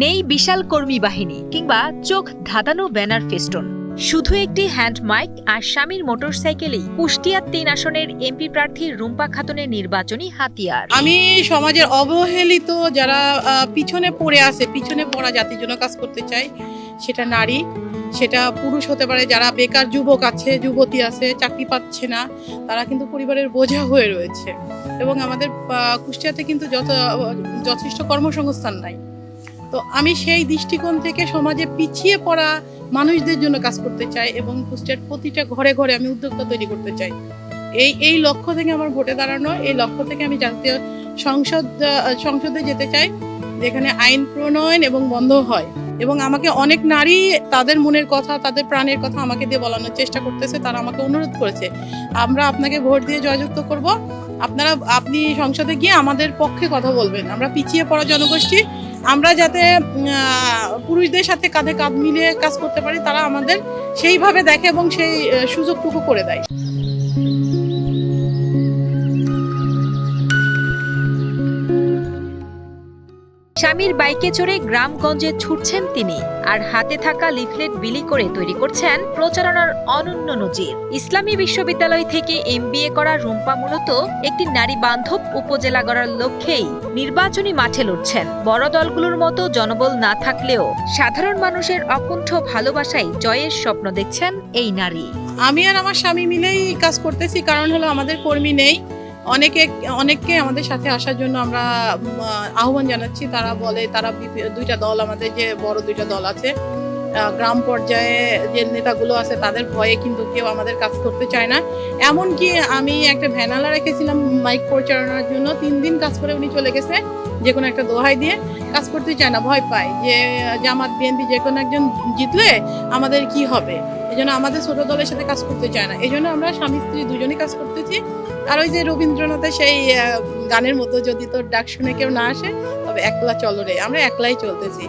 নেই বিশাল কর্মী বাহিনী কিংবা চোখ ধাঁধানো ব্যানার ফেস্টুন, শুধু একটি হ্যান্ড মাইক আর স্বামীর মোটরসাইকেলেই কুষ্টিয়া ৩ আসনের এমপি প্রার্থী রুম্পা খাতুনের নির্বাচনী হাতিয়ার। আমি সমাজের অবহেলিত যারা পিছনে পড়ে আছে, পিছনে পড়া জাতির জন্য কাজ করতে চাই। সেটা নারী, সেটা পুরুষ হতে পারে, যারা বেকার যুবক আছে, যুবতী আছে, চাকরি পাচ্ছে না, তারা কিন্তু পরিবারের বোঝা হয়ে রয়েছে। এবং আমাদের কুষ্টিয়াতে কিন্তু যথেষ্ট কর্মসংস্থান নাই। তো আমি সেই দৃষ্টিকোণ থেকে সমাজে পিছিয়ে পড়া মানুষদের জন্য কাজ করতে চাই এবং কুষ্টিয়ার প্রতিটা ঘরে ঘরে আমি উদ্যোক্তা তৈরি করতে চাই। এই লক্ষ্য থেকে আমার ভোটে দাঁড়ানো, এই লক্ষ্য থেকে আমি জাতীয় সংসদে যেতে চাই, যেখানে আইন প্রণয়ন এবং বন্ধ হয়। এবং আমাকে অনেক নারী তাদের মনের কথা, তাদের প্রাণের কথা আমাকে দিয়ে বলানোর চেষ্টা করতেছে। তারা আমাকে অনুরোধ করেছে, আমরা আপনাকে ভোট দিয়ে জয়যুক্ত করব, আপনি সংসদে গিয়ে আমাদের পক্ষে কথা বলবেন। আমরা পিছিয়ে পড়া জনগোষ্ঠী, আমরা যাতে পুরুষদের সাথে কাঁধে কাঁধ মিলিয়ে কাজ করতে পারি, তারা আমাদের সেইভাবে দেখে এবং সেই সুযোগটুকু করে দেয়। স্বামীর বাইকে চড়ে গ্রামগঞ্জে ছুটছেন তিনি, আর হাতে থাকা লিফলেট বিলি করে তৈরি করছেন প্রচারণার অনন্য নজির। ইসলামী বিশ্ববিদ্যালয় থেকে MBA করা রুম্পা মূলত একটি নারী বান্ধব উপজেলা গড়ার লক্ষ্যেই নির্বাচনী মাঠে লড়ছেন। বড় দলগুলোর মতো জনবল না থাকলেও সাধারণ মানুষের অকুণ্ঠ ভালোবাসায় জয়ের স্বপ্ন দেখছেন এই নারী। আমি আর আমার স্বামী মিলেই কাজ করতেছি, কারণ হলো আমাদের কর্মী নেই। অনেককে আমাদের সাথে আসার জন্য আমরা আহ্বান জানাচ্ছি। তারা বলে তারা দুইটা দল, আমাদের যে বড় দুইটা দল আছে, গ্রাম পর্যায়ে যে নেতাগুলো আছে, তাদের ভয়ে কিন্তু কেউ আমাদের কাজ করতে চায় না। এমনকি আমি একটা ভ্যানালা রেখেছিলাম মাইক পরিচালনার জন্য, 3 দিন কাজ করে উনি চলে গেছে, যে কোনো একটা দোহাই দিয়ে। কাজ করতে চায় না, ভয় পায় যে জামাত বিএনপি যে কোনো একজন জিতলে আমাদের কি হবে। এই জন্য আমাদের ছোট দলের সাথে কাজ করতে চায় না। এই জন্য আমরা স্বামী স্ত্রী দুজনেই কাজ করতেছি। আর ওই যে রবীন্দ্রনাথের সেই গানের মতো, যদি তোর ডাক শুনে কেউ না আসে তবে একলা চলো রে, আমরা একলাই চলতেছি।